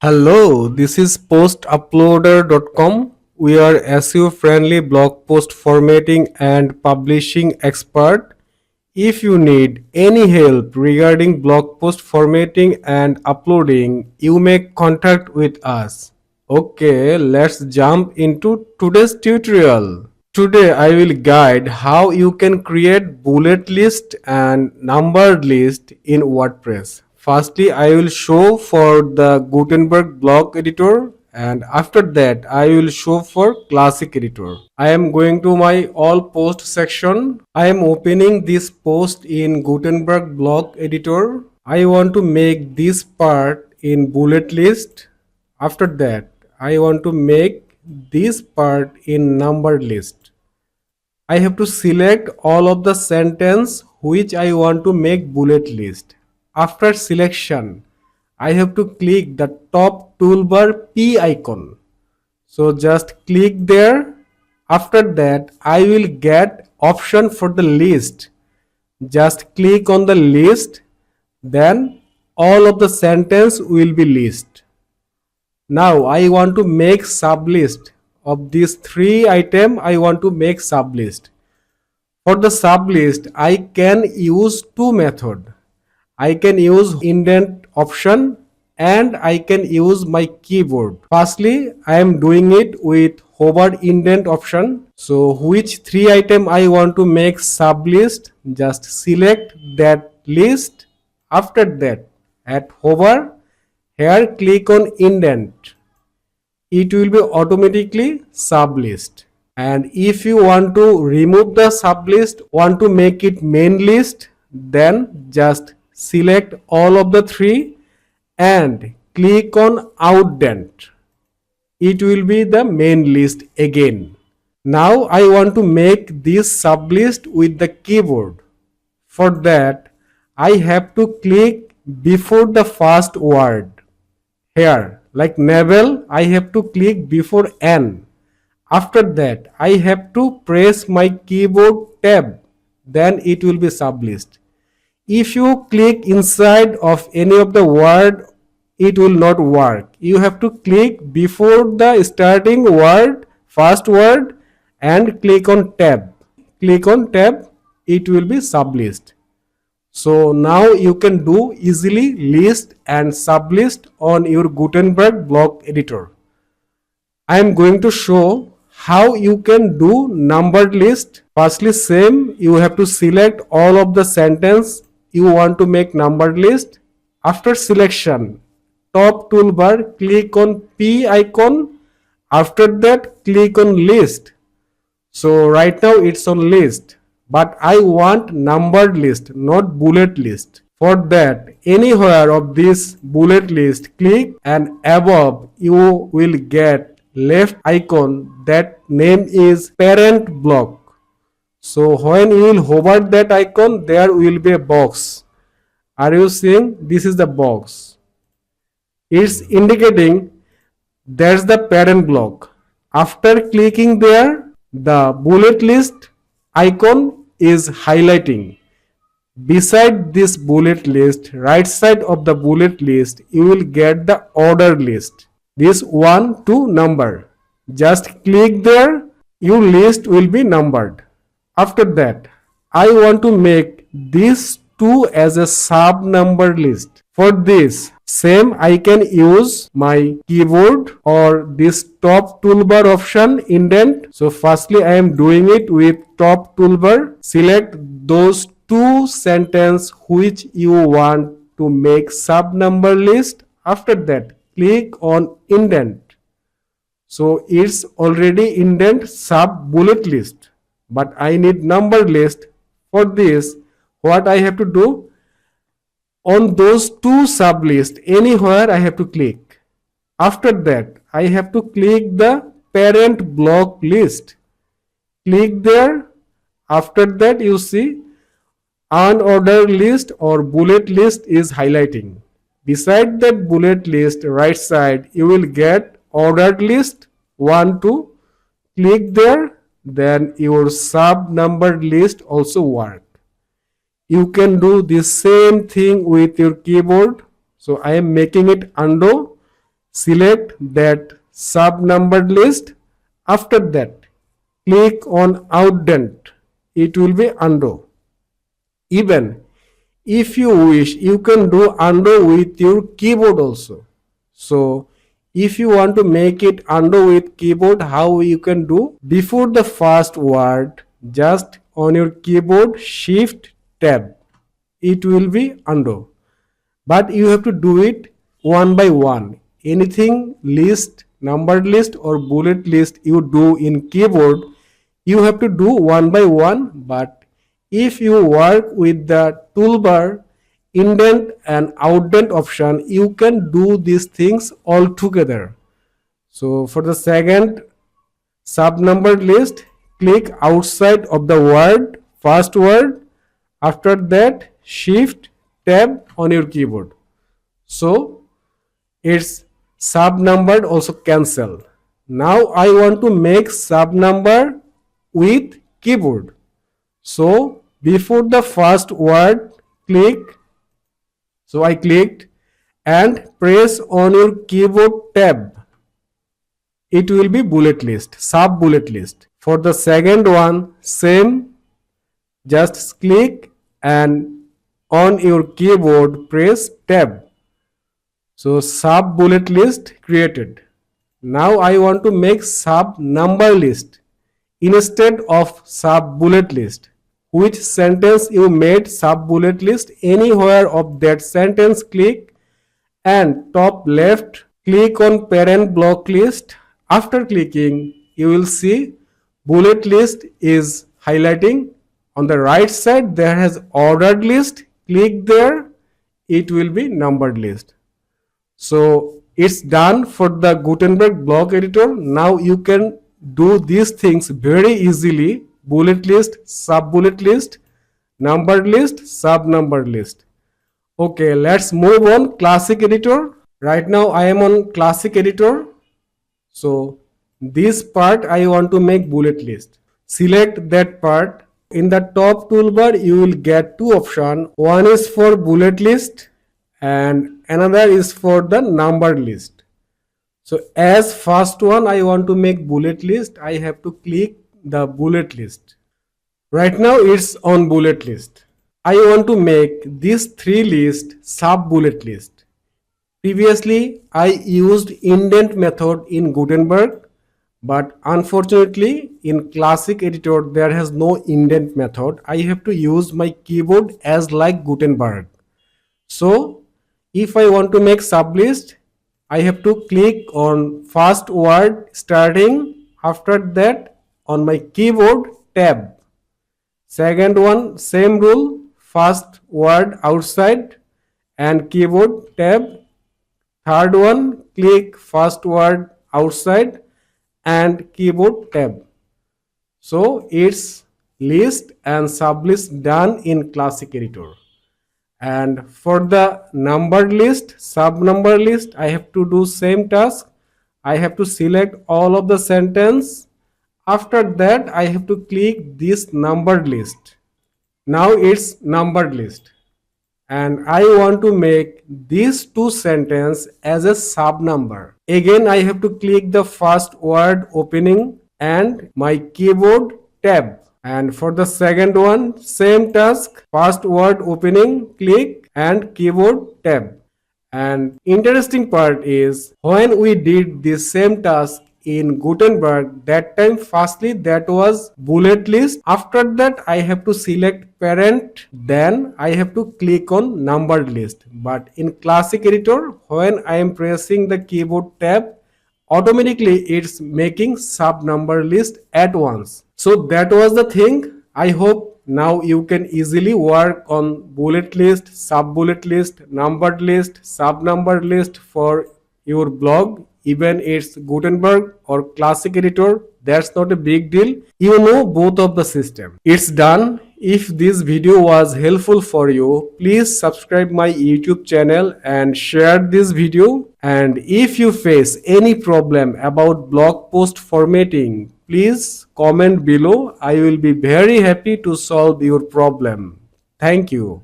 Hello, this is postuploader.com. We are SEO-friendly blog post formatting and publishing expert. If you need any help regarding blog post formatting and uploading, you may contact with us. Okay, let's jump into today's tutorial. Today I will guide how you can create bullet list and numbered list in WordPress. Firstly, I will show for the Gutenberg Block Editor, and after that I will show for Classic Editor. I am going to my all post section. I am opening this post in Gutenberg Block Editor. I want to make this part in bullet list. After that, I want to make this part in numbered list. I have to select all of the sentence which I want to make bullet list. After selection, I have to click the top toolbar P icon. So just click there. After that, I will get option for the list. Just click on the list, then all of the sentence will be list. Now I want to make sublist of these three items. I want to make sublist. For the sublist, I can use two methods. I can use indent option and I can use my keyboard. Firstly, I am doing it with hover indent option. So which three item I want to make sublist, just select that list. After that, at hover, here click on indent. It will be automatically sublist. And if you want to remove the sublist, want to make it main list, then just select all of the three and click on outdent. It will be the main list again. Now I want to make this sublist with the keyboard. For that, I have to click before the first word. Here, like navel, I have to click before N. After that, I have to press my keyboard tab. Then it will be sublist. If you click inside of any of the word, it will not work. You have to click before the starting word, first word, and click on tab. Click on tab, it will be sublist. So now you can do easily list and sublist on your Gutenberg Block Editor. I am going to show how you can do numbered list. Firstly, same, you have to select all of the sentence you want to make numbered list. After selection, top toolbar, click on P icon. After that, click on list. So right now it's on list, but I want numbered list, not bullet list. For that, anywhere of this bullet list, click, and above you will get left icon that name is parent block. So when you will hover that icon, there will be a box. Are you seeing? This is the box. It's indicating that's the parent block. After clicking there, the bullet list icon is highlighting. Beside this bullet list, right side of the bullet list, you will get the order list. This 1 to number. Just click there, your list will be numbered. After that, I want to make these two as a sub number list. For this, same I can use my keyboard or this top toolbar option indent. So firstly I am doing it with top toolbar. Select those two sentence which you want to make sub number list. After that, click on indent. So it's already indent sub bullet list, but I need number list. For this, what I have to do, on those two sub list, anywhere I have to click. After that, I have to click the parent block list. Click there. After that, you see unordered list or bullet list is highlighting. Beside that bullet list, right side, you will get ordered list 1, 2. Click there, then your sub numbered list also work. You can do the same thing with your keyboard. So I am making it undo. Select that sub-numbered list. After that, click on Outdent. It will be undo. Even if you wish, you can do undo with your keyboard also. So if you want to make it undo with keyboard, how you can do? Before the first word, just on your keyboard, shift tab, it will be undo. But you have to do it one by one. Anything list, numbered list or bullet list you do in keyboard, you have to do one by one. But if you work with the toolbar, indent and outdent option, you can do these things all together. So for the second sub-numbered list, click outside of the word, first word. After that, shift tab on your keyboard. So it's sub-numbered also cancel. Now I want to make sub-number with keyboard. So before the first word, click. So I clicked and press on your keyboard tab. It will be bullet list, sub bullet list. For the second one, same, just click and on your keyboard press tab. So sub bullet list created. Now I want to make sub number list instead of sub bullet list. Which sentence you made sub bullet list, anywhere of that sentence click and top left click on parent block list. After clicking, you will see bullet list is highlighting. On the right side there has ordered list, click there, it will be numbered list. So it's done for the Gutenberg Block Editor. Now you can do these things very easily. Bullet list, sub bullet list, numbered list, sub numbered list. Okay, let's move on Classic Editor. Right now I am on Classic Editor. So this part I want to make bullet list. Select that part. In the top toolbar you will get two options. One is for bullet list and another is for the numbered list. So as first one I want to make bullet list, I have to click the bullet list. Right now it's on bullet list. I want to make this three list sub bullet list. Previously I used indent method in Gutenberg, but unfortunately in Classic Editor there has no indent method. I have to use my keyboard as like Gutenberg. So if I want to make sub list, I have to click on first word starting. After that on my keyboard tab. Second one, same rule, first word outside and keyboard tab. Third one, click first word outside and keyboard tab. So it's list and sublist done in Classic Editor. And for the numbered list, sub number list, I have to do same task. I have to select all of the sentence. After that, I have to click this numbered list. Now it's numbered list. And I want to make these two sentences as a sub number. Again, I have to click the first word opening and my keyboard tab. And for the second one, same task, first word opening, click and keyboard tab. And interesting part is when we did the same task in Gutenberg, that time firstly that was bullet list. After that I have to select parent, then I have to click on numbered list. But in Classic Editor, when I am pressing the keyboard tab, automatically it's making sub number list at once. So that was the thing. I hope now you can easily work on bullet list, sub bullet list, numbered list, sub numbered list for your blog. Even it's Gutenberg or Classic Editor, that's not a big deal. You know both of the system. It's done. If this video was helpful for you, please subscribe my YouTube channel and share this video. And if you face any problem about blog post formatting, please comment below. I will be very happy to solve your problem. Thank you.